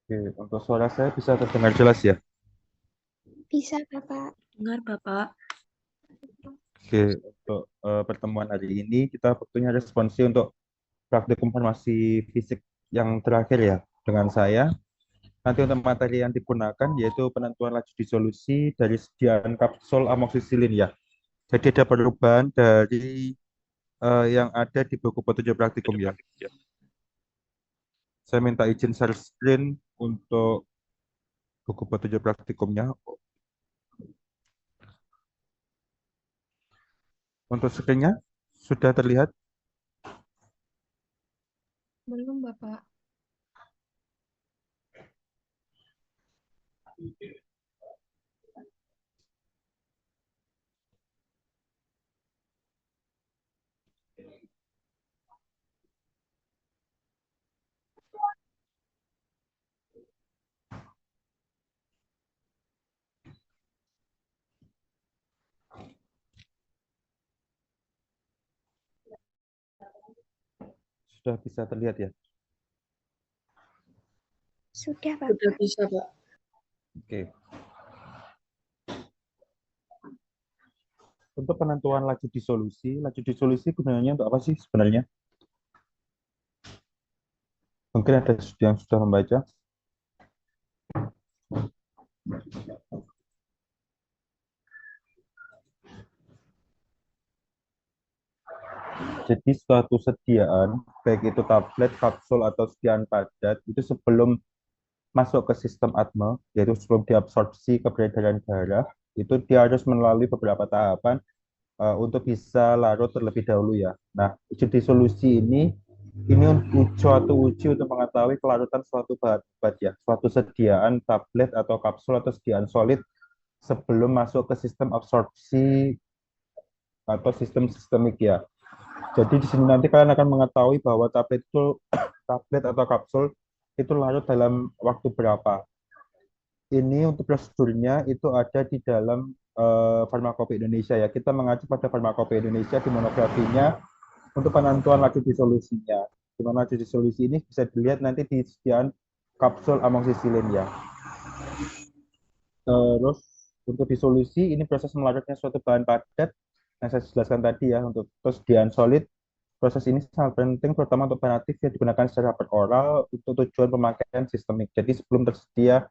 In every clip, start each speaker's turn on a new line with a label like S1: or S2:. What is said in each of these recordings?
S1: Oke, untuk suara saya bisa terdengar jelas ya.
S2: Bisa, Bapak.
S3: Dengar, Bapak.
S1: Oke, untuk pertemuan hari ini kita waktunya responsi untuk praktikum farmasi fisik yang terakhir ya dengan saya. Nanti untuk materi yang digunakan yaitu penentuan laju disolusi dari sediaan kapsul amoksisilin ya. Jadi ada perubahan dari yang ada di buku petunjuk praktikum ya. Saya minta izin share screen untuk buku petunjuk praktikumnya. Untuk screen-nya sudah terlihat.
S2: Belum, Bapak.
S1: Sudah bisa terlihat ya.
S2: Sudah,
S3: Sudah
S2: Bapak.
S3: bisa, Pak.
S1: Oke. Untuk penentuan laju disolusi gunanya untuk apa sih sebenarnya? Mungkin ada yang sudah membaca. Jadi suatu sediaan, baik itu tablet, kapsul, atau sediaan padat, itu sebelum masuk ke sistem ATME, yaitu sebelum diabsorpsi ke peredaran darah, itu dia harus melalui beberapa tahapan untuk bisa larut terlebih dahulu ya. Nah, uji disolusi ini suatu uji untuk mengetahui kelarutan suatu bahan obat ya, suatu sediaan tablet atau kapsul atau sediaan solid sebelum masuk ke sistem absorpsi atau sistem sistemik ya. Jadi di sini nanti kalian akan mengetahui bahwa tablet itu tablet atau kapsul itu larut dalam waktu berapa. Ini untuk prosedurnya itu ada di dalam Farmakope Indonesia ya. Kita mengacu pada Farmakope Indonesia di monografinya untuk penentuan laju disolusinya. Di mana laju disolusi ini bisa dilihat nanti di sediaan kapsul amoksisilin ya. Terus untuk disolusi ini proses melarutnya suatu bahan padat yang saya jelaskan tadi ya untuk persediaan solid. Proses ini sangat penting terutama untuk bahan aktif yang digunakan secara peroral untuk tujuan pemakaian sistemik. Jadi sebelum tersedia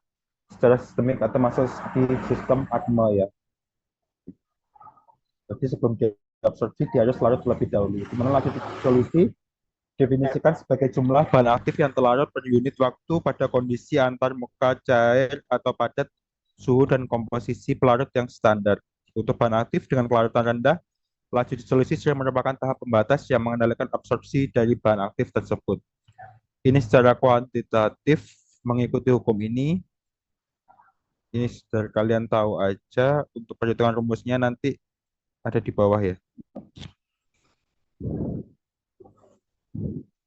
S1: secara sistemik atau masuk di sistem ADME ya. Jadi sebelum diabsorpsi dia harus larut terlebih dahulu. Dimana lanjut disolusi definisikan sebagai jumlah bahan aktif yang terlarut per unit waktu pada kondisi antar muka cair atau padat, suhu dan komposisi pelarut yang standar. Untuk bahan aktif dengan kelarutan rendah, laju disolusi sudah merupakan tahap pembatas yang mengendalikan absorpsi dari bahan aktif tersebut. Ini secara kuantitatif mengikuti hukum ini sudah kalian tahu aja. Untuk perhitungan rumusnya nanti ada di bawah ya.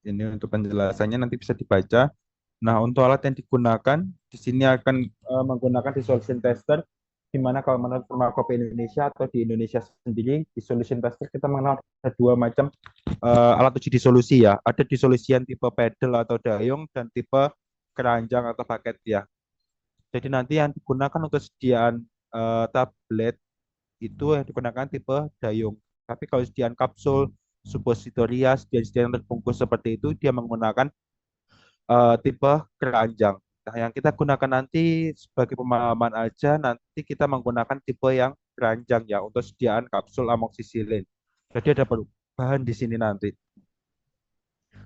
S1: Ini untuk penjelasannya nanti bisa dibaca. Nah, untuk alat yang digunakan di sini akan menggunakan dissolution tester, di mana kalau menurut Farmakope Indonesia atau di Indonesia sendiri, dissolution tester kita mengenal ada dua macam alat uji disolusi ya. Ada disolusian tipe pedal atau dayung dan tipe keranjang atau paket ya. Jadi nanti yang digunakan untuk sediaan tablet itu yang digunakan tipe dayung. Tapi kalau sediaan kapsul, suppositoria, sediaan-sediaan terbungkus seperti itu, dia menggunakan tipe keranjang. Nah, yang kita gunakan nanti sebagai pemahaman aja, nanti kita menggunakan tipe yang keranjang ya untuk sediaan kapsul amoksisilin. Jadi ada perubahan di sini nanti.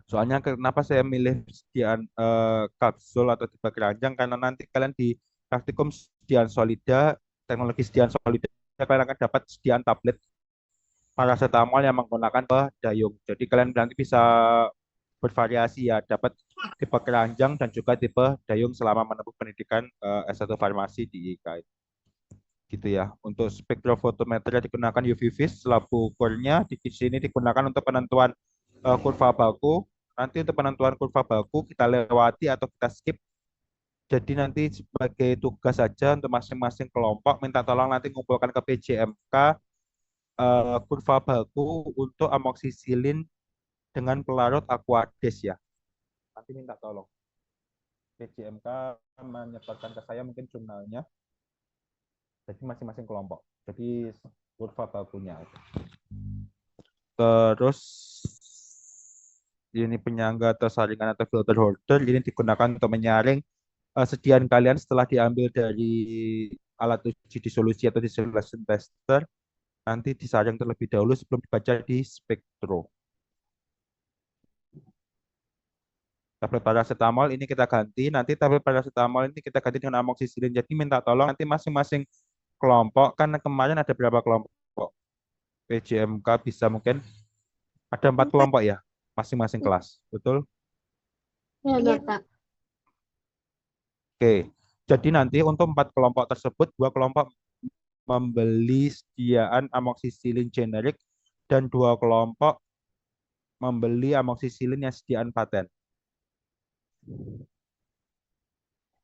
S1: Soalnya kenapa saya milih sediaan kapsul atau tipe keranjang karena nanti kalian di praktikum sediaan solida, teknologi sediaan solida kalian akan dapat sediaan tablet paracetamol yang menggunakan dayung. Jadi kalian nanti bisa bervariasi ya, dapat tipe keranjang dan juga tipe dayung selama menempuh pendidikan S1 farmasi di IKI. Gitu ya. Untuk spektrofotometer yang digunakan UV vis, lampu ukurnya di sini digunakan untuk penentuan kurva baku. Nanti untuk penentuan kurva baku kita lewati atau kita skip. Jadi nanti sebagai tugas saja untuk masing-masing kelompok minta tolong nanti ngumpulkan ke PJMK kurva baku untuk amoksisilin dengan pelarut Aquades ya. Nanti minta tolong. PJMK menyetorkan ke saya mungkin jurnalnya. Jadi masing-masing kelompok. Jadi Purba punya. Terus ini penyangga atau saringan atau filter holder ini digunakan untuk menyaring sediaan kalian setelah diambil dari alat uji disolusi atau dissolution tester, nanti disaring terlebih dahulu sebelum dibaca di spektro. Tablet paracetamol ini kita ganti, nanti tablet paracetamol ini kita ganti dengan amoxicillin. Jadi minta tolong nanti masing-masing kelompok, kan kemarin ada berapa kelompok? PJMK bisa mungkin ada 4
S2: Empat.
S1: kelompok ya, masing-masing kelas, betul?
S3: Ya,
S2: Iya.
S3: Bapak.
S1: Oke, jadi nanti untuk 4 kelompok tersebut, 2 kelompok membeli sediaan amoxicillin generik dan 2 kelompok membeli amoxicillin yang sediaan paten.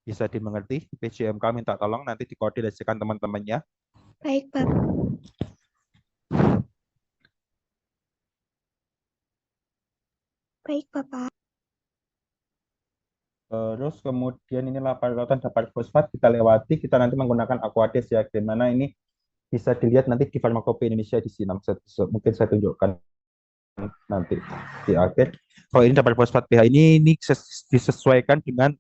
S1: Bisa dimengerti? PJMK minta tolong nanti dikoordinasikan teman-temannya.
S2: Baik, Bapak. Baik, Bapak.
S1: Terus kemudian ini laporan dapat fosfat kita lewati, kita nanti menggunakan Aquades ya, gimana ini bisa dilihat nanti di Farmakope Indonesia di sini. Mungkin saya tunjukkan nanti di akhir. Kalau ini dapat fosfat pH ini disesuaikan dengan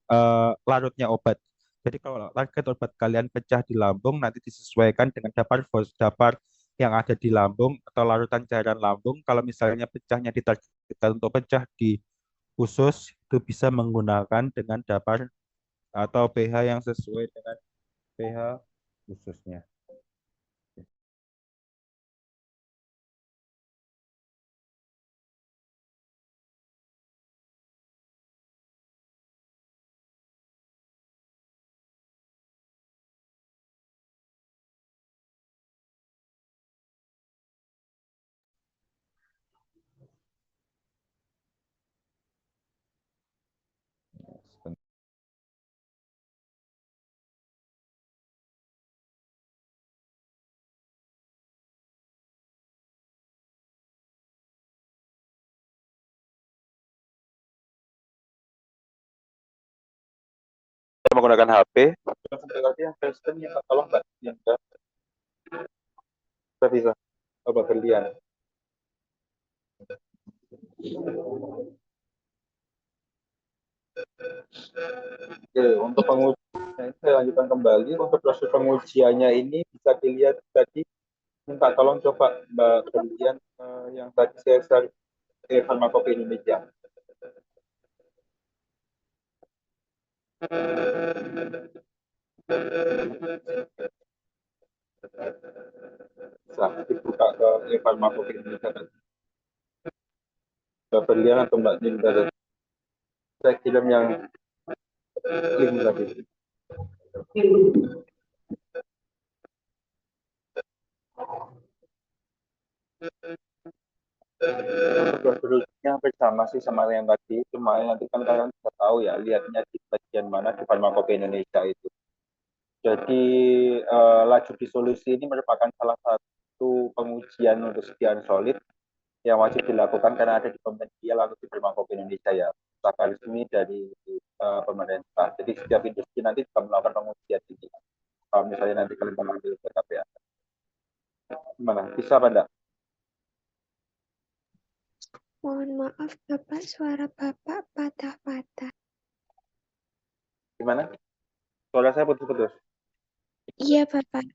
S1: larutnya obat. Jadi kalau target obat kalian pecah di lambung, nanti disesuaikan dengan dapar yang ada di lambung atau larutan cairan lambung. Kalau misalnya pecahnya ditargetkan untuk pecah di usus, itu bisa menggunakan dengan dapar atau pH yang sesuai dengan pH ususnya. Menggunakan HP. Tolong Mbak, yang bisa coba berlian. Oke, untuk pengujian saya lanjutkan kembali. Untuk proses pengujiannya ini bisa dilihat tadi. Minta tolong coba Mbak Berlian yang tadi saya share di Farmakope Indonesia. Bisa dibuka ke Farmakope Indonesia tadi. Mbak Berlian atau Mbak Dinda tadi. Saya kirim yang link tadi. Prosedurnya hampir sama sih sama yang tadi, cuma nanti kan kalian bisa tahu ya, lihatnya di bagian mana di Farmakope Indonesia itu. Jadi laju disolusi ini merupakan salah satu pengujian untuk sediaan solid yang wajib dilakukan karena ada di Kementerian lalu di Farmakope Indonesia ya, usaha resmi dari pemerintah. Jadi setiap industri nanti juga melakukan pengujian ini. Kalau misalnya nanti kalian mengambil PKPA, gimana? Bisa apa enggak?
S2: Mohon maaf, Bapak. Suara Bapak patah-patah.
S1: Gimana? Suara saya putus-putus.
S2: Iya, Bapak.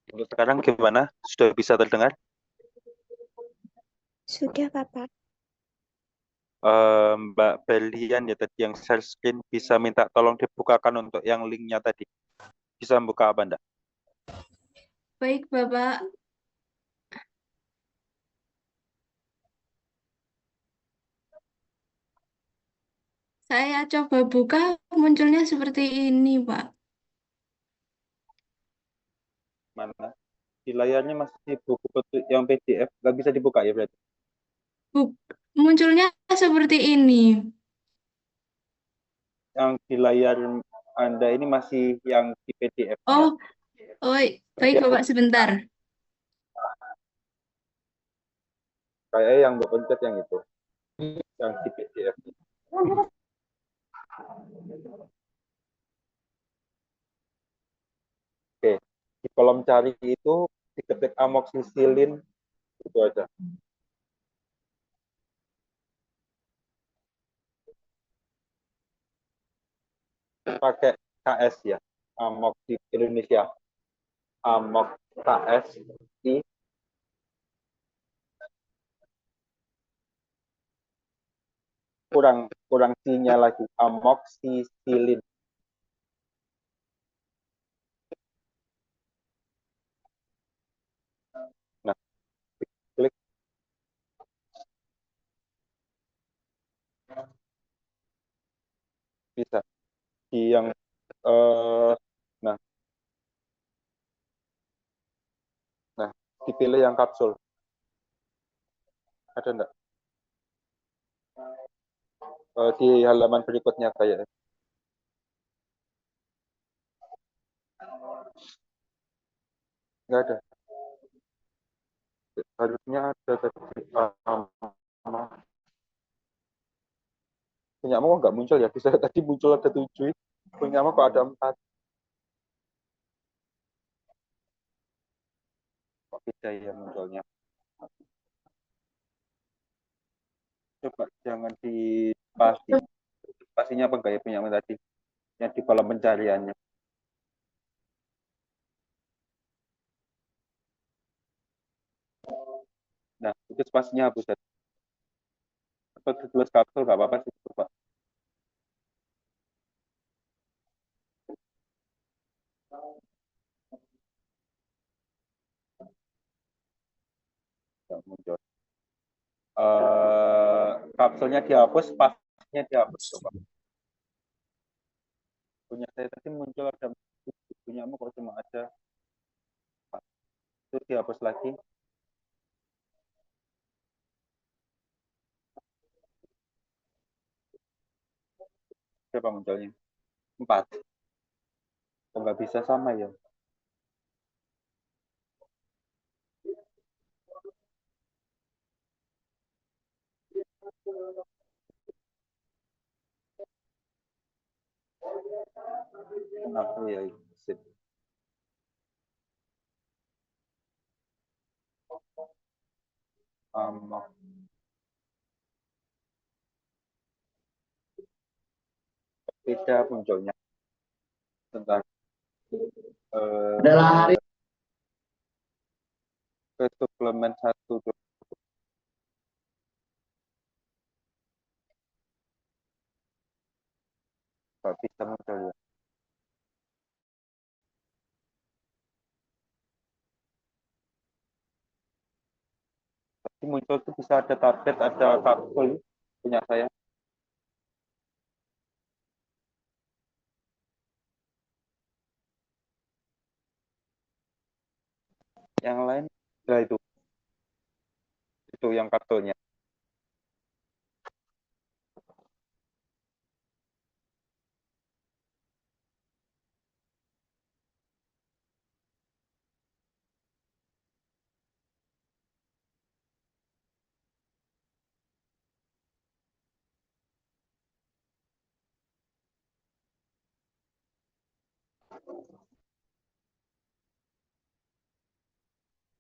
S1: Untuk sekarang gimana? Sudah bisa terdengar?
S2: Sudah, Bapak.
S1: Mbak Berlian ya tadi yang share screen, bisa minta tolong dibukakan untuk yang linknya tadi. Bisa buka apa enggak?
S3: Baik, Bapak. Saya coba buka, munculnya seperti ini, Pak.
S1: Mana? Di layarnya masih buku yang PDF, nggak bisa dibuka ya berarti.
S3: Buk munculnya seperti ini.
S1: Yang di layar Anda ini masih yang di PDF-nya.
S3: Oh, oh, baik, Bapak, sebentar.
S1: Kayak yang berpencet yang itu, yang di PDF. Oke, di kolom cari itu diketik amoxicillin itu aja. Pakai KS ya, Amox di Indonesia. Amox KS I kurang kurang C-nya lagi, amoxicillin. Nah, klik bisa di yang eh nah nah dipilih yang kapsul. Ada enggak? Di halaman berikutnya kayaknya. Enggak ada. Harusnya ada tadi. Punyamu kok nggak muncul ya? Bisa tadi muncul ada 7. Punyamu kok ada 4. Kok beda ya munculnya? Coba jangan dipasti. Pastinya apa enggak ya punyamu tadi? Yang di kolom pencariannya. Nah, itu spasinya hapus tadi. Atau tulis kapsul nggak apa-apa sih. Coba. Nggak muncul. Kapsulnya dihapus, spasinya dihapus. Coba. Punya saya tadi muncul ada punyamu kok cuma ada. Itu dihapus lagi. Berapa munculnya? 4. Kok nggak bisa sama ya? Kenapa ya? Sip. Beda munculnya. Tentang
S4: Adalah hari
S1: suplemen 1 nggak bisa muncul ya. Tapi muncul tuh bisa ada tablet, ada kapsul punya saya. Yang lain, nah itu yang kapsulnya.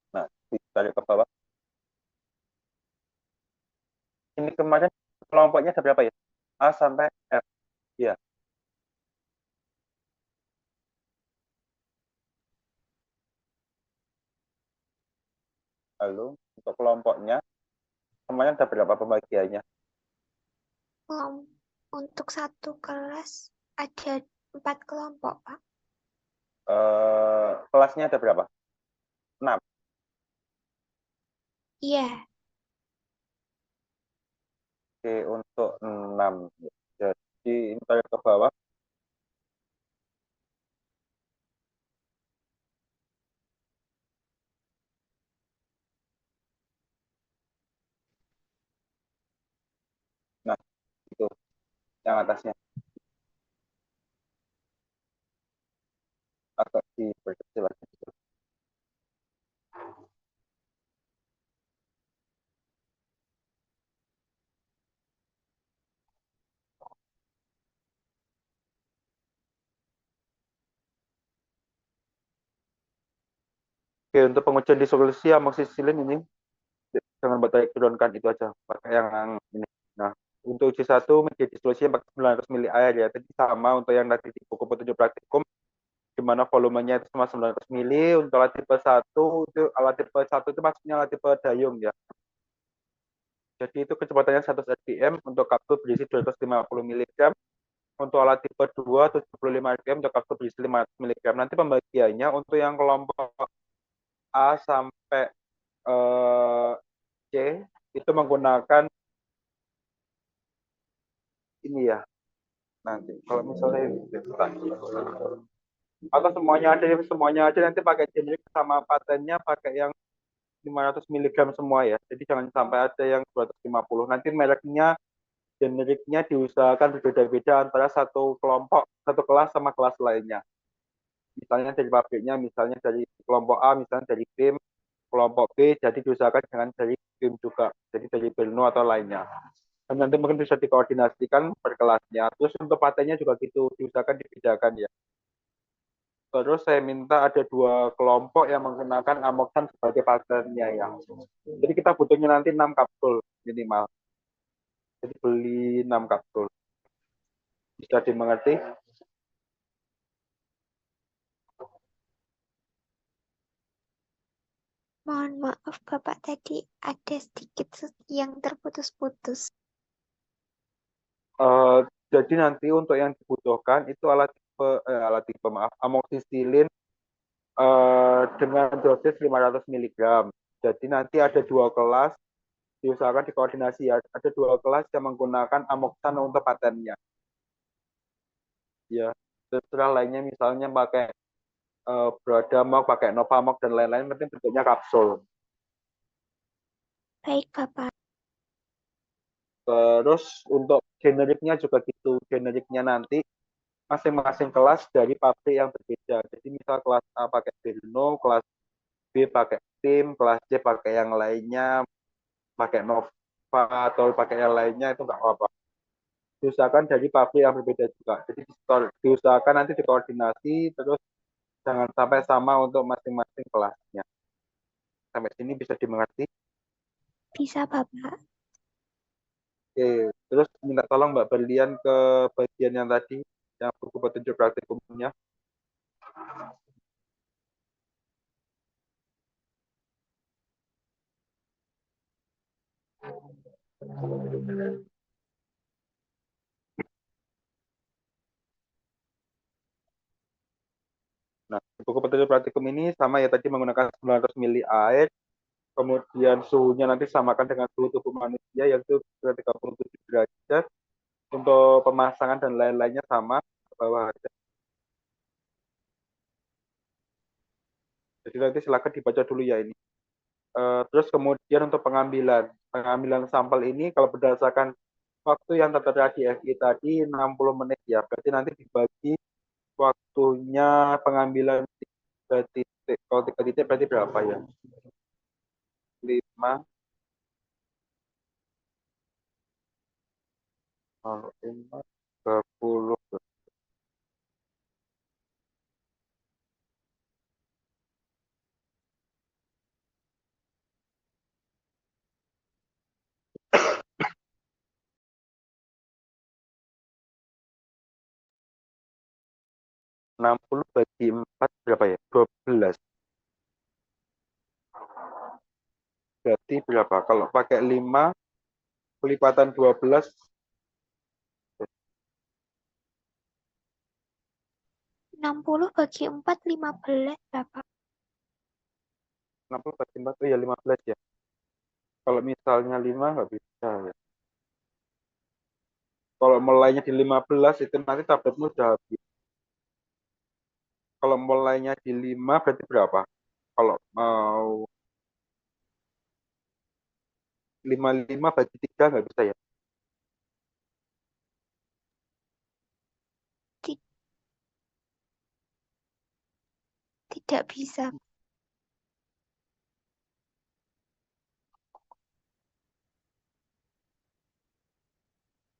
S1: Nah, ditarik ke bawah. Ini kemarin kelompoknya ada berapa ya? A sampai F. Ya, lalu untuk kelompoknya kemarin ada berapa pembagiannya?
S2: Untuk satu kelas ada 4 kelompok, Pak.
S1: Kelasnya ada berapa? 6.
S2: Iya,
S1: Oke, untuk 6. Jadi tarik ke bawah. Nah, itu yang atasnya agak diperkecil lagi. Oke, untuk pengujian disolusi amoksisilin ini jangan buat tarik turunkan, itu aja pakai yang ini. Nah, untuk uji satu menjadi disolusi 900 mili air ya. Tadi sama untuk yang tadi di buku petunjuk praktikum, di mana volumenya itu cuma 900 mili. Untuk alat tipe 1 itu maksudnya alat tipe dayung ya. Jadi itu kecepatannya 100 rpm untuk kapsul berisi 250 mg. Untuk alat tipe 2 75 rpm untuk kapsul berisi 500 mg. Nanti pembagiannya untuk yang kelompok A sampai C itu menggunakan ini ya. Nanti kalau misalnya atau semuanya aja nanti pakai generik sama patennya pakai yang 500 mg semua ya. Jadi jangan sampai ada yang 250. Nanti mereknya generiknya diusahakan berbeda-beda antara satu kelompok, satu kelas sama kelas lainnya. Misalnya dari pabriknya, misalnya dari kelompok A, misalnya dari BIM, kelompok B, jadi diusahakan jangan dari BIM juga, jadi dari Belno atau lainnya. Dan nanti mungkin bisa dikoordinasikan per kelasnya. Terus untuk patennya juga gitu, diusahakan dibedakan ya. Terus saya minta ada 2 kelompok yang menggunakan amoksan sebagai patennya ya. Jadi kita butuhnya nanti 6 kapsul minimal. Jadi beli 6 kapsul. Bisa dimengerti?
S2: Mohon maaf, Bapak tadi ada sedikit yang terputus-putus.
S1: Jadi nanti untuk yang dibutuhkan itu alat tipe maaf, amoksisilin dengan dosis 500 mg. Jadi nanti ada 2 kelas, diusahakan dikoordinasi ya. Ada 2 kelas yang menggunakan amoksan untuk patennya. Ya, terserah lainnya misalnya pakai Bradamok, pakai Novamok dan lain-lain, penting bentuknya kapsul.
S2: Baik, Bapak.
S1: Terus untuk generiknya juga gitu, generiknya nanti masing-masing kelas dari pabrik yang berbeda. Jadi misal kelas A pakai Belno, kelas B pakai Tim, kelas C pakai yang lainnya, pakai Nova atau pakai yang lainnya itu nggak apa-apa. Diusahakan dari pabrik yang berbeda juga. Jadi diusahakan nanti dikoordinasi, terus jangan sampai sama untuk masing-masing kelasnya. Sampai sini bisa dimengerti?
S2: Bisa, Bapak.
S1: Oke, terus minta tolong Mbak Berlian ke bagian yang tadi, yang buku petunjuk praktikumnya. Nah, buku petunjuk praktikum ini sama ya, tadi menggunakan 900 mili air, kemudian suhunya nanti samakan dengan suhu tubuh manusia, yaitu 37 derajat. Untuk pemasangan dan lain-lainnya sama, ke bawah aja. Jadi nanti silakan dibaca dulu ya ini. Terus kemudian untuk pengambilan sampel ini kalau berdasarkan waktu yang tertera di FI tadi 60 menit ya, berarti nanti dibagi waktunya pengambilan 3 titik. Kalau 3 titik berarti berapa ya? 5, kalau 5, 30, 60 bagi 4 berapa ya? 12. Berarti berapa? Kalau pakai 5, pelipatan 12,
S2: 60 bagi 4, 15, Bapak.
S1: 60 bagi 4, oh ya 15 ya. Kalau misalnya 5 nggak bisa ya. Kalau mulainya di 15 itu nanti tabletmu udah habis. Kalau mulainya di 5 berarti berapa? Kalau mau 55 bagi 3 nggak bisa ya?
S2: Ti- Tidak bisa.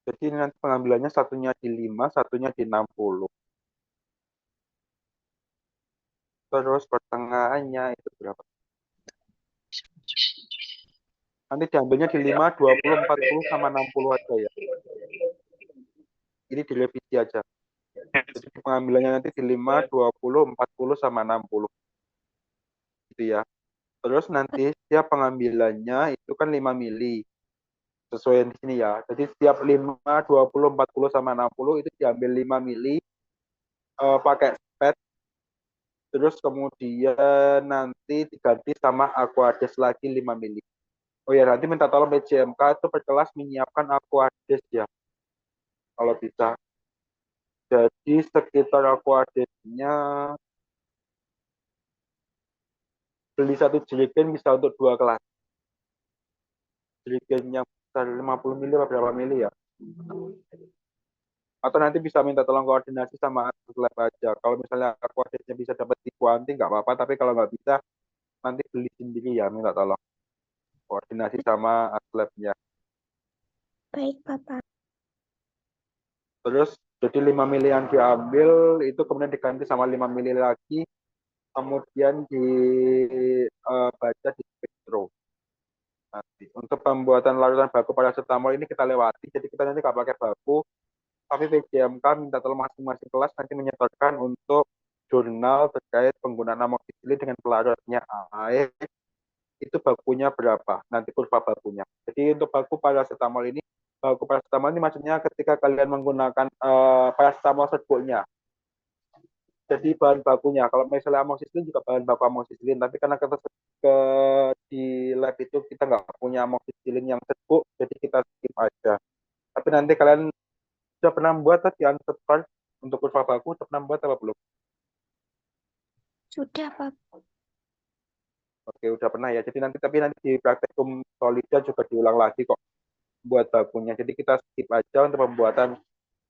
S1: Jadi ini nanti pengambilannya satunya di 5, satunya di 60. Terus pertengahannya itu berapa? Nanti diambilnya di 5, 20, 40, sama 60 aja ya. Ini direvisi aja. Jadi pengambilannya nanti di 5, 20, 40, sama 60. Gitu ya. Terus nanti setiap pengambilannya itu kan 5 mili. Sesuai yang di sini ya. Jadi setiap 5, 20, 40, sama 60 itu diambil 5 mili pakai spet. Terus kemudian nanti diganti sama Aquades lagi 5 mili. Oh ya, nanti minta tolong BCMK itu per kelas menyiapkan Aquades ya, kalau bisa. Jadi sekitar Aquadesnya beli satu jerigen bisa untuk 2 kelas. Jerigen yang besar 50 mili atau berapa mili ya. Atau nanti bisa minta tolong koordinasi sama lab aja. Kalau misalnya Aquadesnya bisa dapat di Kuanti nggak apa-apa, tapi kalau nggak bisa nanti beli sendiri ya, minta tolong koordinasi sama labnya.
S2: Baik, Bapak.
S1: Terus jadi 5 mili yang diambil itu kemudian diganti sama 5 mili lagi, kemudian dibaca di spektro. Nanti untuk pembuatan larutan baku paracetamol ini kita lewati, jadi kita nanti nggak pakai baku, tapi PJMK minta tolong masing-masing kelas nanti menyetorkan untuk jurnal terkait penggunaan amoxicillin dengan pelarutnya air, itu bakunya berapa, nanti kurva bakunya. Jadi untuk baku paracetamol ini, baku paracetamol ini maksudnya ketika kalian menggunakan paracetamol serbuknya. Jadi bahan bakunya, kalau misalnya amoxicillin juga bahan baku amoxicillin, tapi karena kita di lab itu kita nggak punya amoxicillin yang serbuk, jadi kita skip aja. Tapi nanti kalian sudah pernah buat tadi unsubscribe untuk kurva baku, sudah pernah buat apa belum?
S2: Sudah, Bapak.
S1: Oke, udah pernah ya. Jadi nanti di praktikum solida juga diulang lagi kok buat bakunya. Jadi kita skip aja untuk pembuatan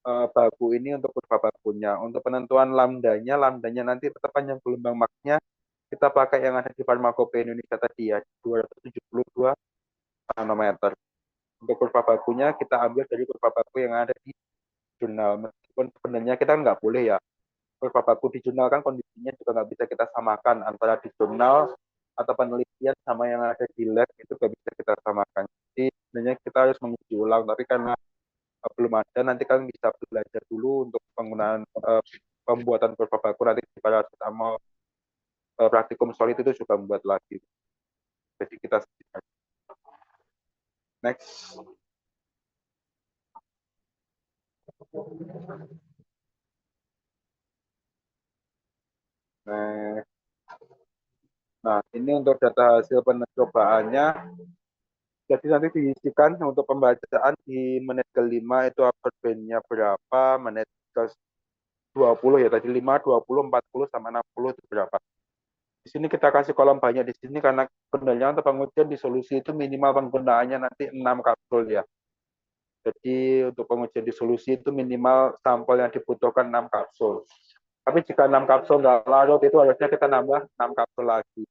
S1: baku ini untuk kurva bakunya. Untuk penentuan lambdanya nanti tetap panjang gelombang maksnya kita pakai yang ada di Farmakope Indonesia tadi ya, 272 nanometer. Untuk kurva bakunya kita ambil dari kurva baku yang ada di jurnal. Meskipun sebenarnya kita nggak boleh ya, kurva baku di jurnal kan kondisinya juga nggak bisa kita samakan antara di jurnal atau penelitian sama yang ada di lab, itu nggak bisa kita samakan. Jadi sebenarnya kita harus menguji ulang, tapi karena belum ada, nanti kan bisa belajar dulu untuk penggunaan pembuatan kurva baku nanti di paracetamol praktikum solid itu juga membuat lagi. Jadi kita next. Nah, ini untuk data hasil pencobaannya. Jadi nanti diisikan untuk pembacaan di menit ke-5 itu absorbennya berapa, menit ke-20 ya tadi 5, 20, 40, sama 60 itu berapa. Di sini kita kasih kolom banyak di sini karena sebenarnya untuk pengujian di solusi itu minimal penggunaannya nanti 6 kapsul ya. Jadi untuk pengujian di solusi itu minimal sampel yang dibutuhkan 6 kapsul. Tapi jika 6 kapsul nggak larut itu harusnya kita nambah 6 kapsul lagi.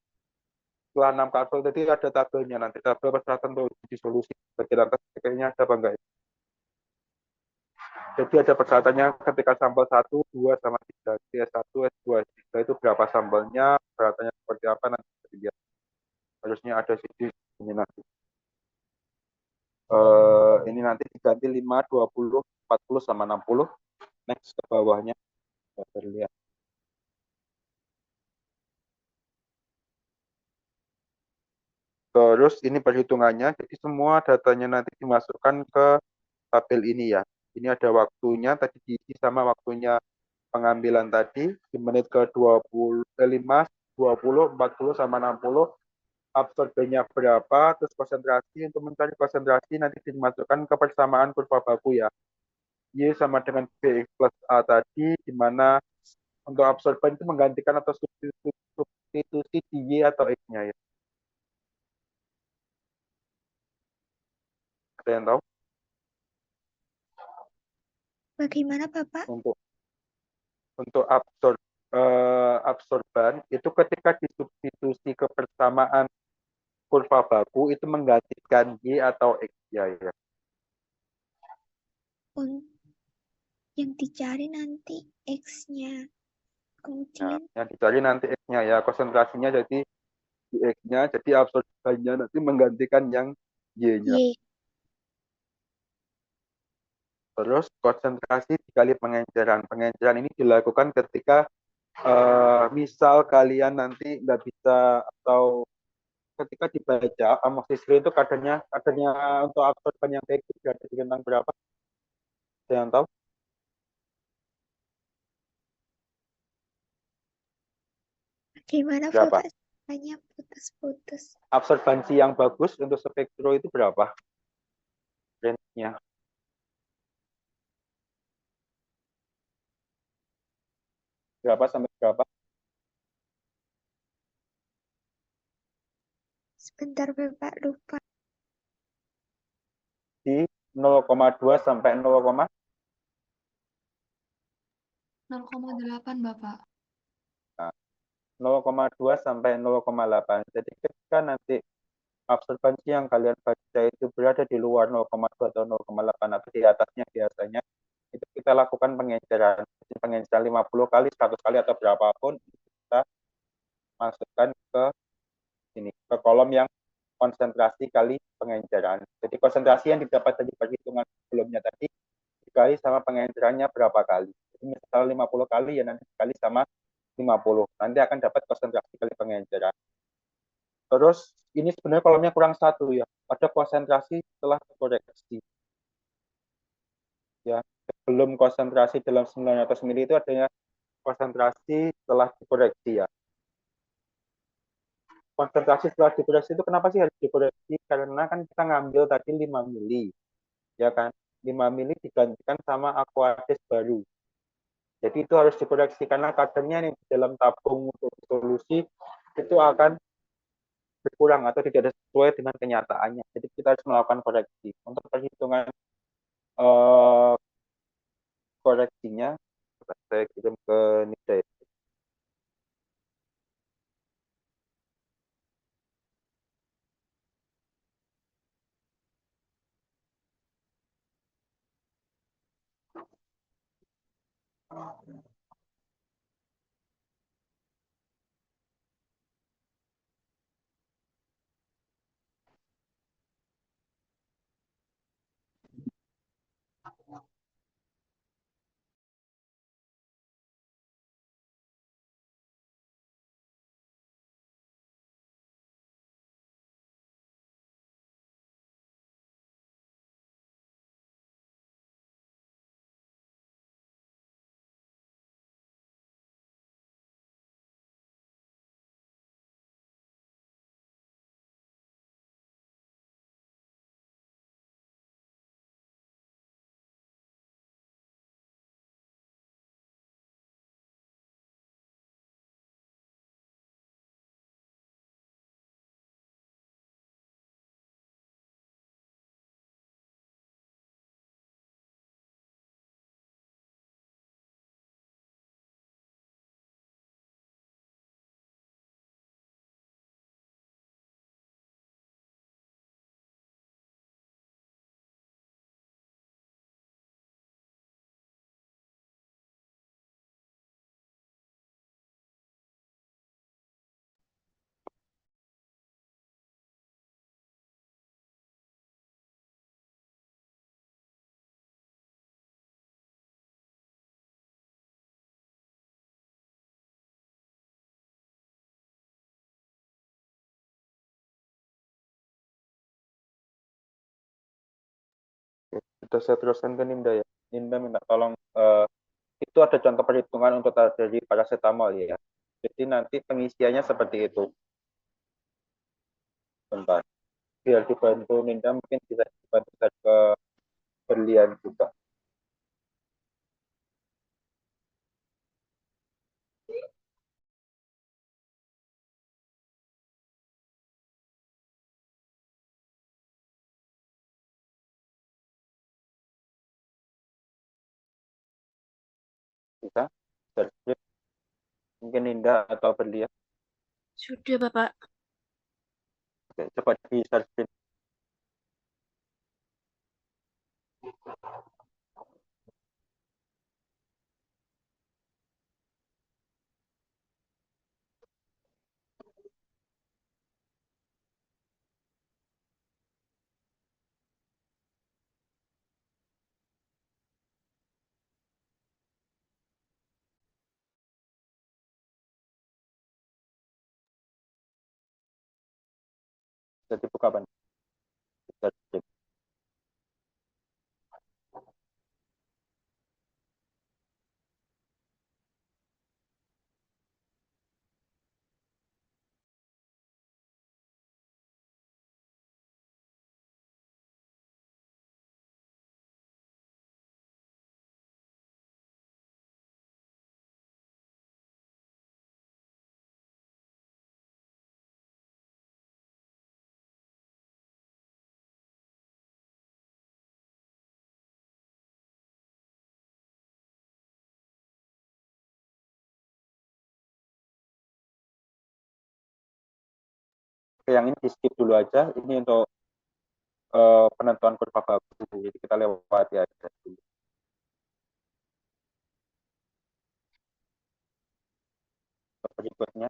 S1: Setelah 6 kapsul tadi ada tabelnya, nanti tabel persyaratan untuk uji solusi bagian atas kayaknya ada apa enggak ya. Jadi ada persyaratannya ketika sampel 1, 2, sama 3, jadi S1, S2, S3 itu berapa sampelnya, persyaratannya seperti apa nanti dilihat. Harusnya ada di sini nanti. Ini nanti diganti 5, 20, 40, sama 60. Next ke bawahnya kita lihat. Terus ini perhitungannya, jadi semua datanya nanti dimasukkan ke tabel ini ya. Ini ada waktunya tadi diisi sama waktunya pengambilan tadi di menit ke 5, 20, 40, sama 60. Absorbennya berapa, terus konsentrasi. Untuk mencari konsentrasi nanti dimasukkan ke persamaan kurva baku ya. Y sama dengan BX plus A tadi, di mana untuk absorban itu menggantikan atau substitusi di Y atau X-nya ya. Ada yang tahu?
S2: Bagaimana Bapak?
S1: Untuk absorban itu ketika disubstitusi kebersamaan kurva baku itu menggantikan Y atau X ya.
S2: Yang dicari nanti X-nya.
S1: Nah,
S2: Kemudian
S1: yang dicari nanti X-nya ya, konsentrasinya jadi di X-nya, jadi absorbannya nanti menggantikan yang Y-nya.
S2: Y.
S1: Terus konsentrasi dikali pengenceran. Pengenceran ini dilakukan ketika misal kalian nanti nggak bisa atau ketika dibaca amoxicillin itu kadarnya untuk absorban yang baik itu berada di rentang berapa? Ada yang tahu?
S2: Bagaimana
S1: Berapa?
S2: Bapak? Hanya putus-putus.
S1: Absorbansi yang bagus untuk spektro itu berapa? Range-nya. Berapa sampai berapa?
S2: Sebentar Bapak, lupa.
S1: Di 0,2 sampai
S3: 0,8 Bapak.
S1: 0,2 sampai 0,8. Jadi ketika nanti absorbansi yang kalian baca itu berada di luar 0,2 atau 0,8 atau di atasnya biasanya, itu kita lakukan pengenceran. Pengenceran 50 kali, 100 kali atau berapapun, kita masukkan ke sini, ke kolom yang konsentrasi kali pengenceran. Jadi konsentrasi yang didapat dari perhitungan sebelumnya tadi dikali sama pengencerannya berapa kali. Jadi misal 50 kali ya nanti dikali sama 50. Nanti akan dapat konsentrasi kali pengenceran. Terus ini sebenarnya kolomnya kurang satu ya. Ada konsentrasi setelah koreksi. Ya, sebelum konsentrasi dalam 900 mili itu adanya konsentrasi setelah dikoreksi ya. Konsentrasi setelah dikoreksi itu kenapa sih harus dikoreksi? Karena kan kita ngambil tadi 5 mili. Ya kan? 5 mili digantikan sama aqueous baru. Jadi itu harus dikoreksi karena kadarnya nih dalam tabung untuk solusi itu akan berkurang atau tidak sesuai dengan kenyataannya. Jadi kita harus melakukan koreksi. Untuk perhitungan eh, koreksinya, saya kirim ke Nida ya. Sudah saya teruskan ke Ninda ya. Ninda minta tolong, itu ada contoh perhitungan untuk dari paracetamol ya. Jadi nanti pengisiannya seperti itu. Bentar. Biar dibantu Ninda mungkin bisa dibantu ke berlian juga. Research strip. Mungkin Ninda atau Berlian.
S3: Sudah, Bapak.
S1: Oke, coba di search strip. Bisa dibuka apa? Research strip. Oke, yang ini di skip dulu aja. Ini untuk penentuan kurva baku. Jadi kita lewati aja dulu. Berikutnya,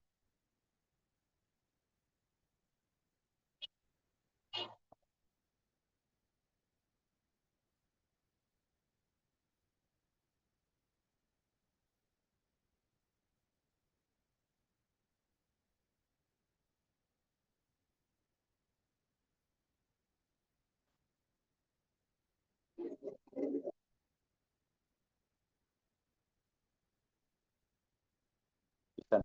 S1: bisa.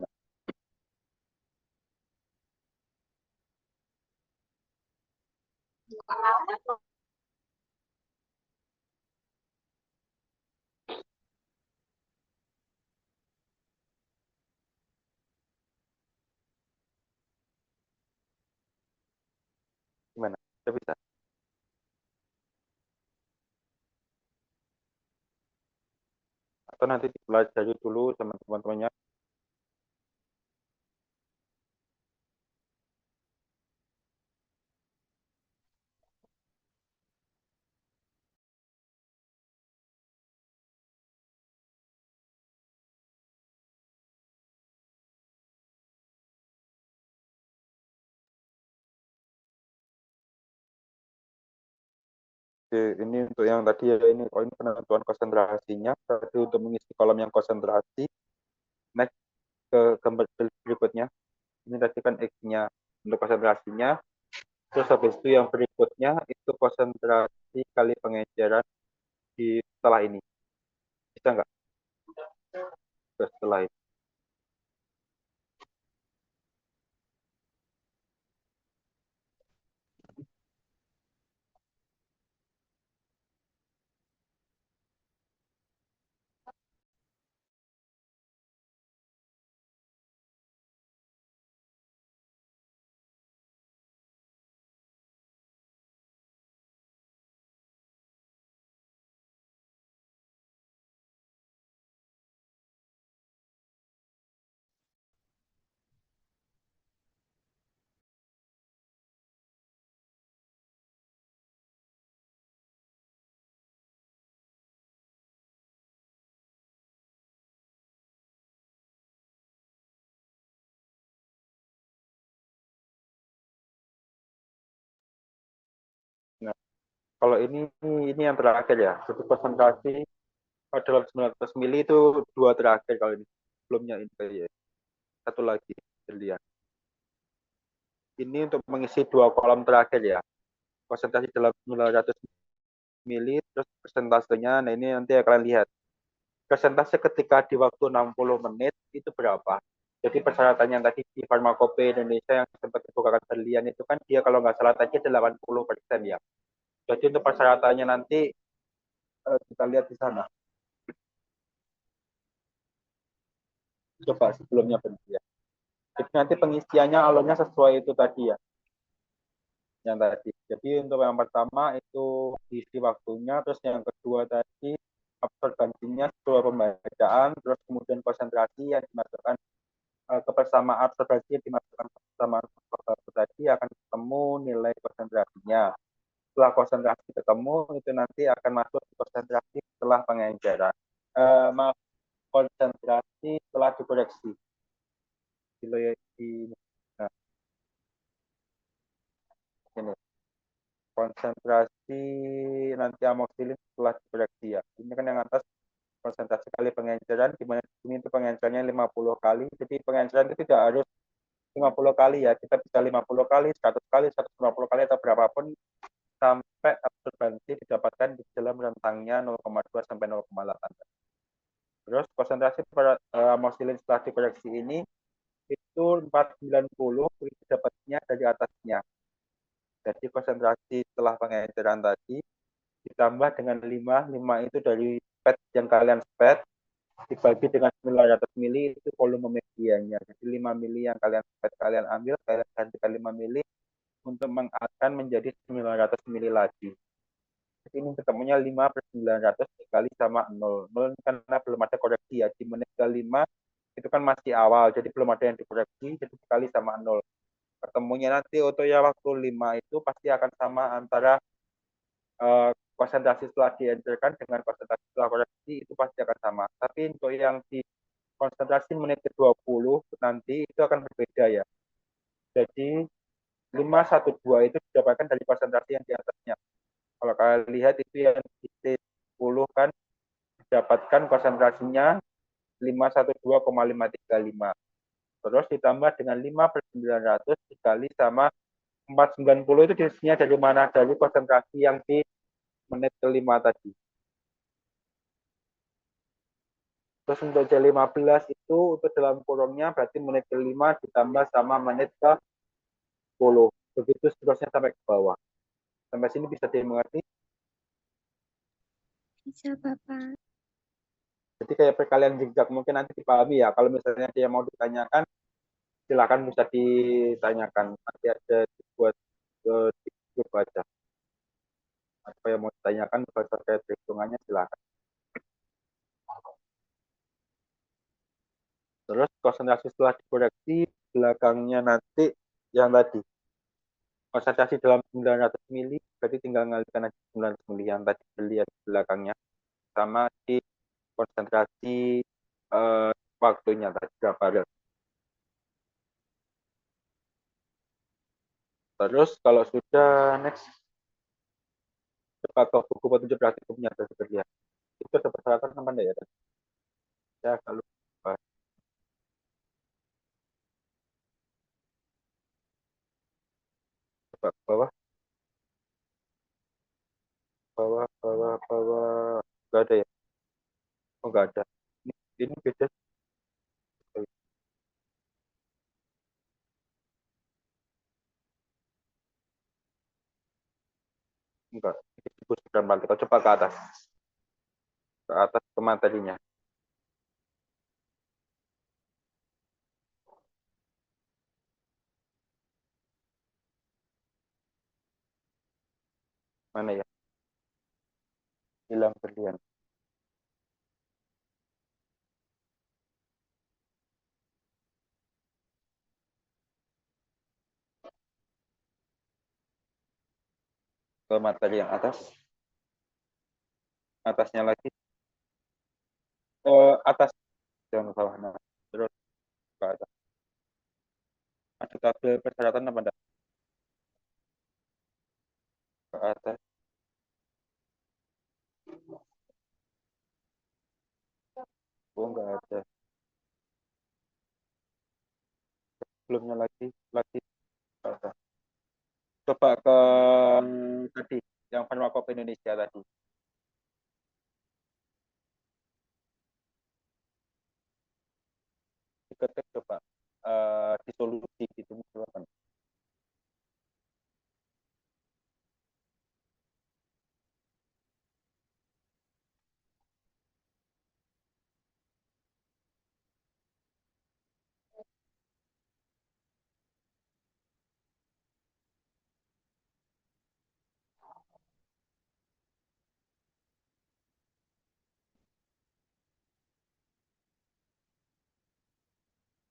S1: Gimana? Sudah bisa? Atau nanti dipelajari dulu sama teman-temannya. Oke, ini untuk yang tadi ya, ini penentuan konsentrasinya. Tadi untuk mengisi kolom yang konsentrasi. Next ke gambar berikutnya. Ini tadi kan X-nya untuk konsentrasinya. Terus habis itu yang berikutnya itu konsentrasi kali pengejaran di setelah ini. Bisa nggak? Setelah ini. Nah, kalau ini yang terakhir ya. Jadi konsentrasi dalam 19 mili itu dua terakhir kalau ini. Sebelumnya ini ya. Satu lagi lihat. Ini untuk mengisi dua kolom terakhir ya. Konsentrasi dalam 900 mili terus persentasenya. Nah, ini nanti kalian lihat. Persentase ketika di waktu 60 menit itu berapa? Jadi persyaratan yang tadi di Farmakope Indonesia yang sempat dibukakan Berlian itu kan dia kalau nggak salah tadi 80% ya. Jadi untuk persyaratannya nanti kita lihat di sana. Coba sebelumnya Berlian. Jadi nanti pengisiannya alurnya sesuai itu tadi ya. Yang tadi. Jadi untuk yang pertama itu diisi waktunya, terus yang kedua tadi absorbansinya sesuai pembaca bacaan, terus kemudian konsentrasi yang dimasukkan kebersamaan observasi yang dimasukkan kebersamaan tadi akan ketemu nilai konsentrasinya. Setelah konsentrasi ketemu, itu nanti akan masuk di konsentrasi setelah pengenceran. Maaf, konsentrasi setelah dikoreksi. Nah, ini konsentrasi nanti amoksilin setelah dikoreksi ya. Ini kan yang atas konsentrasi kali pengenceran, di mana di sini itu pengencerannya 50 kali. Jadi pengenceran itu tidak harus 50 kali ya. Kita bisa 50 kali, 100 kali, 150 kali atau berapapun sampai absorbansi didapatkan di dalam rentangnya 0,2 sampai 0,8. Terus konsentrasi pada amosilin setelah dikoreksi ini itu 490 didapatnya dari atasnya. Jadi konsentrasi setelah pengenceran tadi ditambah dengan 5, 5 itu dari pet yang kalian pet dibagi dengan 900 mili itu volume medianya. Jadi 5 mili yang kalian pet kalian ambil, kalian gantikan 5 mili untuk akan menjadi 900 mili lagi. Jadi ini ketemunya 5 per 900 dikali sama 0. 0 karena belum ada koreksi ya. Di menit ke-5 itu kan masih awal, jadi belum ada yang dikoreksi, jadi dikali sama 0. Ketemunya nanti untuk ya waktu 5 itu pasti akan sama antara konsentrasi setelah diencerkan dengan konsentrasi setelah koreksi itu pasti akan sama. Tapi untuk yang di konsentrasi menit ke-20 nanti itu akan berbeda ya. Jadi 512 itu didapatkan dari konsentrasi yang di atasnya. Kalau kalian lihat itu yang di T10 kan didapatkan konsentrasinya 512,535. Terus ditambah dengan 5 per 900 dikali sama 490 itu diisinya dari mana? Dari konsentrasi yang di menit ke-5 tadi. Terus untuk J15 itu untuk dalam kurungnya berarti menit ke-5 ditambah sama menit ke-10. Begitu seterusnya sampai ke bawah. Sampai sini bisa dimengerti?
S2: Bisa, Bapak.
S1: Jadi kayak perkalian zigzag mungkin nanti dipahami ya. Kalau misalnya dia mau ditanyakan, silakan bisa ditanyakan. Nanti ada dibuat di grup aja. Apa yang mau ditanyakan terkait perhitungannya silakan. Terus konsentrasi setelah dikoreksi belakangnya nanti yang tadi konsentrasi dalam 900 mili berarti tinggal ngalikan aja 900 mili yang tadi dilihat belakangnya sama di konsentrasi waktunya tadi berapa rel. Terus kalau sudah next coba ke buku petunjuk praktikumnya ada seperti ya. Itu ada persyaratan apa enggak ya? Ya kalau coba ke bawah bawah bawah bawah nggak ada ya? Oh nggak ada. Ini beda. Enggak. Ini buku sudah balik. Coba ke atas ke materinya. Mana ya? Hilang berlian. Ke materi yang atas. Atasnya lagi. Atas. Jangan bawah. Nah, terus ke atas. Ada tabel persyaratan apa enggak? Ke atas. Oh enggak ada. Belumnya lagi ke atas. Coba ke tadi yang Farmakop Indonesia tadi. Diketik coba disolusi gitu misalkan.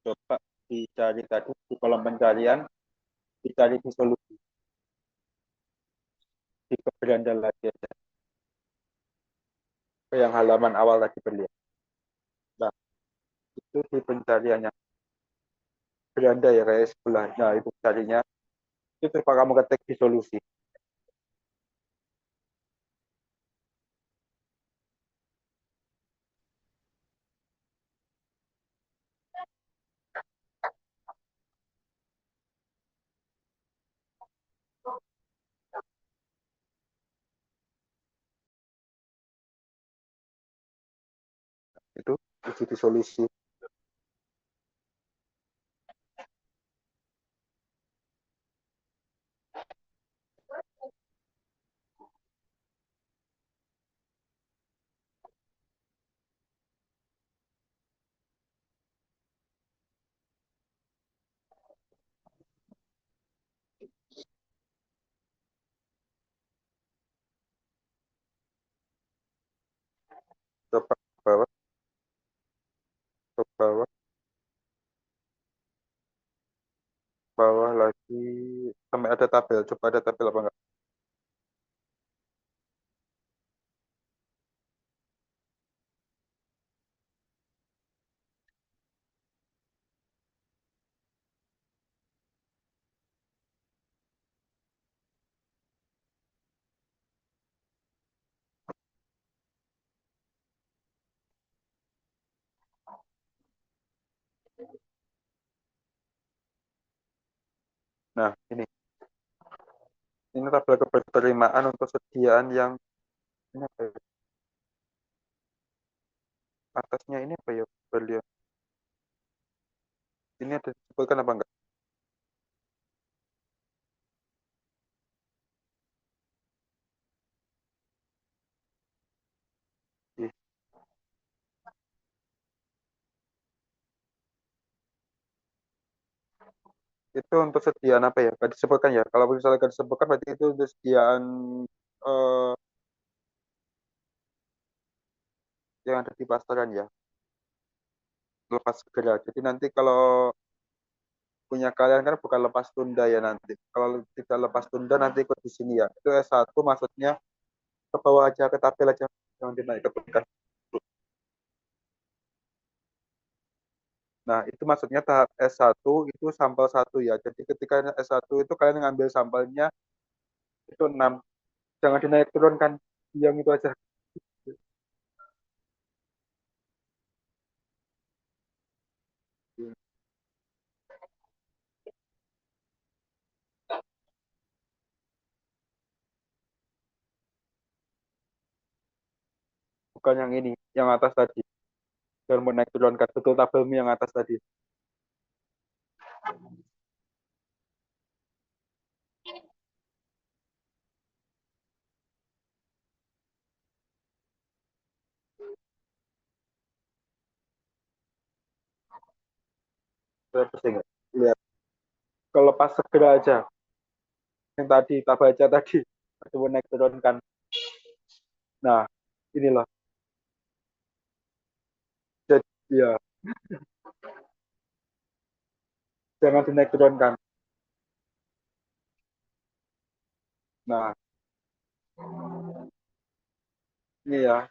S1: Coba dicari tadi di kolom pencarian, dicari di solusi, di beranda lagi aja. Ke yang halaman awal tadi berlihat. Nah, itu di pencariannya. Beranda ya kayak sebelah. Nah, itu carinya. Itu coba kamu ketik di solusi. Itu isi di solusi. Coba ke bawah, ke bawah, bawah lagi. Sampai ada tabel. Coba ada tabel apa enggak? Nah, ini tabel keberterimaan untuk sediaan yang ini apa ya? Atasnya ini apa ya? Berlihat. Ini ada disebutkan apa enggak? Ih, itu untuk sediaan apa ya? Gak disebutkan ya. Kalau misalnya gak disebutkan berarti itu untuk sediaan eh, yang ada di pasaran ya. Lepas segera. Jadi nanti kalau punya kalian kan bukan lepas tunda ya nanti. Kalau tidak lepas tunda nanti ikut di sini ya. Itu S1 maksudnya ke bawah aja, ke tabel aja. Jangan dinaik ke tingkat. Nah, itu maksudnya tahap S1 itu sampel satu ya. Jadi ketika S1 itu kalian ngambil sampelnya itu 6. Jangan dinaik turunkan yang itu aja. Bukan yang ini, yang atas tadi. Jangan mau naik turunkan betul tabelmu yang atas tadi. Terus enggak? Lihat. Kalau pas segera aja. Yang tadi, tak baca tadi. Coba naik turunkan. Nah, inilah. Jadi, ya, jangan dinaik turunkan. Nah, ini ya.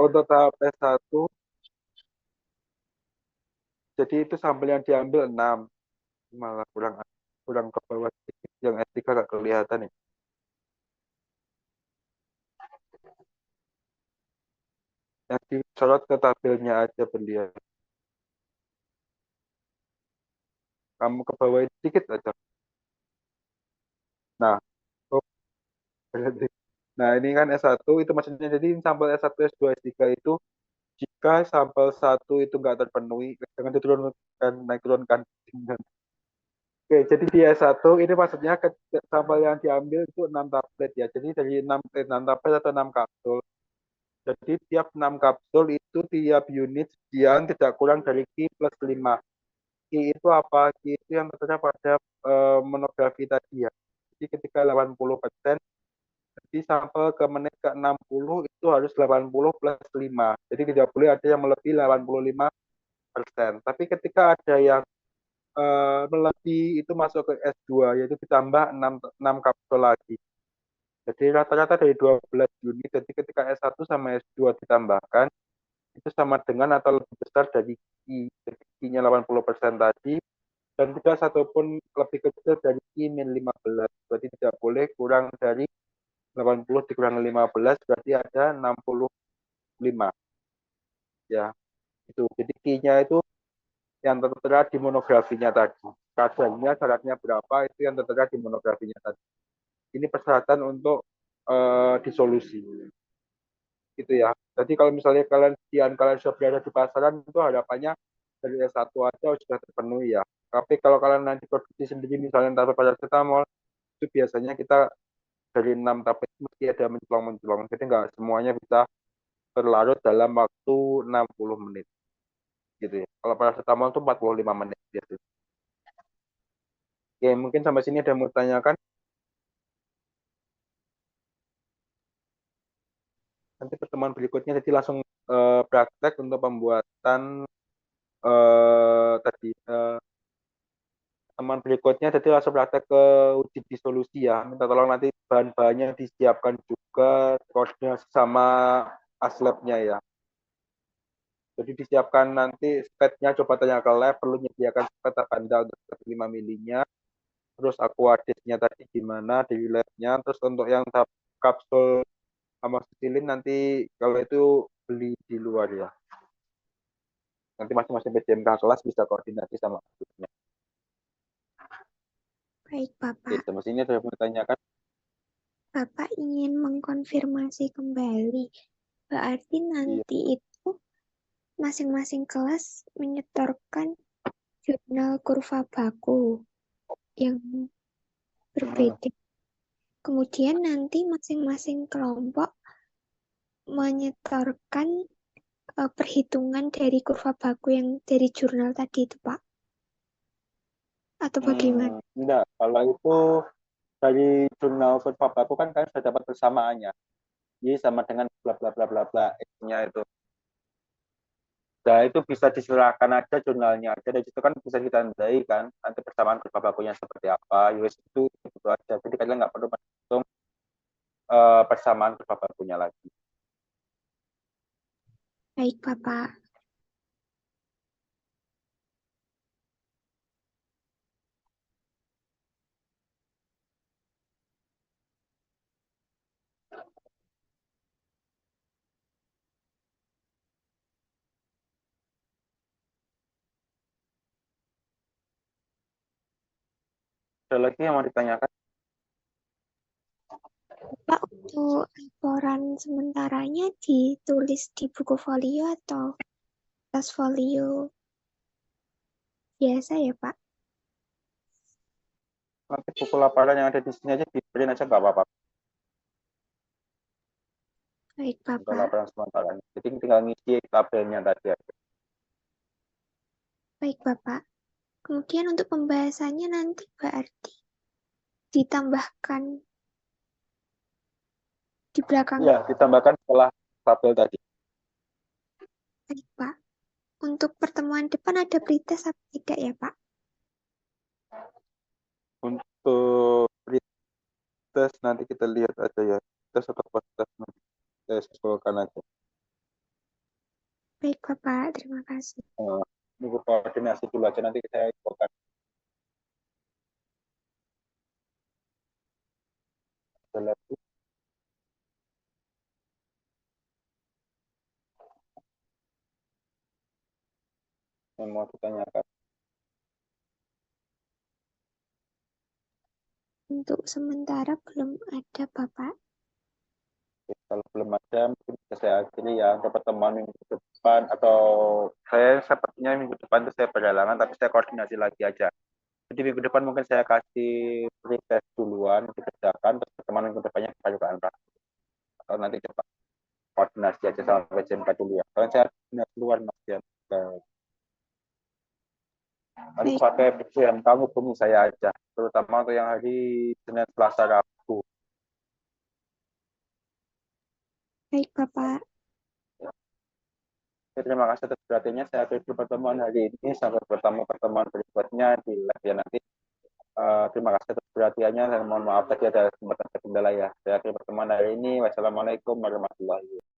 S1: Untuk tahap S1, jadi itu sampel yang diambil 6. Malah kurang kurang ke bawah sedikit. Yang S3 gak kelihatan nih. Yang disorot ke tabelnya aja berlihat. Kamu ke bawah sedikit aja. Nah, oh, berarti. Nah, ini kan S1 itu maksudnya jadi sampel S1, S2, S3 itu jika sampel 1 itu nggak terpenuhi, jangan diturunkan, naik turunkan. Oke, jadi di S1 ini maksudnya sampel yang diambil itu 6 tablet ya. Jadi dari 6 tablet atau 6 kapsul. Jadi tiap 6 kapsul itu tiap unit sekian tidak kurang dari Q plus 5. Q itu apa? Q itu yang tertera pada monografi tadi ya. Jadi ketika 80%, jadi sampel ke menit ke 60 itu harus 80 plus 5. Jadi tidak boleh ada yang melebihi 85 persen. Tapi ketika ada yang melebihi itu masuk ke S2, yaitu ditambah 6 kapsul lagi. Jadi rata-rata dari 12 unit, jadi ketika S1 sama S2 ditambahkan, itu sama dengan atau lebih besar dari Ki. Jadi Ki-nya 80% tadi, dan tidak satupun lebih kecil dari Ki-15. Berarti tidak boleh kurang dari 80 dikurangi 15, berarti ada 65. Ya, itu. Jadi Ki-nya itu yang tertera di monografinya tadi. Kadarnya, syaratnya berapa, itu yang tertera di monografinya tadi. Ini persyaratan untuk disolusi. Gitu ya. Jadi kalau misalnya kalian sudah berada di pasaran, itu harapannya dari S1 aja sudah terpenuhi ya. Tapi kalau kalian nanti produksi sendiri, misalnya tablet paracetamol, itu biasanya kita dari 6 tablet mesti ada mencolong-mencolong. Jadi nggak semuanya bisa berlarut dalam waktu 60 menit. Gitu ya. Kalau paracetamol itu 45 menit biasanya. Oke, mungkin sampai sini ada yang mau tanyakan. Nanti pertemuan berikutnya jadi langsung praktek untuk pembuatan tadi teman berikutnya jadi langsung praktek ke uji disolusi ya. Minta tolong nanti bahan-bahannya disiapkan juga, koordinasi sama aslabnya ya. Jadi disiapkan nanti spetnya, coba tanya ke lab, perlu menyediakan spet banda untuk 5 milinya. Terus aquadisnya tadi gimana di labnya. Terus untuk yang kapsul amoxicillin nanti kalau itu beli di luar ya. Nanti masing-masing PJMK kelas bisa koordinasi sama grupnya.
S2: Baik, Bapak.
S1: Gitu, mesinnya sudah bertanyakan.
S2: Bapak ingin mengkonfirmasi kembali. Berarti nanti itu masing-masing kelas menyetorkan jurnal kurva baku yang berbeda. Kemudian nanti masing-masing kelompok menyetorkan perhitungan dari kurva baku yang dari jurnal tadi itu, Pak. Atau bagaimana?
S1: Enggak, kalau itu dari jurnal kurva baku kan kalian sudah dapat persamaannya. Jadi sama dengan bla bla bla bla bla X-nya itu. Nah, itu bisa diserahkan aja jurnalnya aja. Dan itu kan bisa ditandai kan nanti persamaan kurva bakunya seperti apa. US itu aja. Jadi kalian nggak perlu menghitung persamaan kurva bakunya lagi.
S2: Baik, Bapak.
S1: Ada lagi yang mau ditanyakan?
S2: Pak, untuk laporan sementaranya ditulis di buku folio atau tas folio biasa ya, Pak?
S1: Nanti buku laporan yang ada di sini aja diberiin aja nggak apa-apa.
S2: Baik,
S1: Untuk
S2: Bapak.
S1: laporan sementara. Jadi tinggal ngisi tabelnya tadi aja.
S2: Baik, Bapak. Kemudian untuk pembahasannya nanti berarti ditambahkan di belakang.
S1: Iya, ditambahkan setelah tabel tadi.
S2: Baik, Pak. Untuk pertemuan depan ada pretest atau tidak ya, Pak?
S1: Untuk tes nanti kita lihat aja ya. Tes atau post tes nanti saya sesuaikan aja.
S2: Baik, Bapak. Terima kasih.
S1: Nunggu koordinasi dulu aja nanti saya infokan. Ada lagi yang mau ditanyakan?
S2: Untuk sementara belum ada, Bapak.
S1: Kalau belum ada mungkin bisa saya akhiri ya untuk pertemuan minggu depan, atau saya sepertinya minggu depan itu saya berhalangan tapi saya koordinasi lagi aja. Jadi minggu depan mungkin saya kasih pretest duluan dikerjakan, terus pertemuan minggu depannya kita juga antar. Atau nanti coba koordinasi aja sama PJMK dulu ya. Kalau saya koordinasi luar mas ya. Nanti
S2: Baik,
S1: pakai PJMK hubungi saya aja, terutama untuk yang hari Senin, Selasa, Rabu.
S2: baik, Bapak.
S1: Terima kasih atas perhatiannya. Saya akhiri pertemuan hari ini. Sampai bertemu pertemuan berikutnya di live ya nanti. Terima kasih atas perhatiannya dan mohon maaf tadi ada kesempatan terkendala ya. Saya akhiri pertemuan hari ini. Wassalamualaikum warahmatullahi wabarakatuh.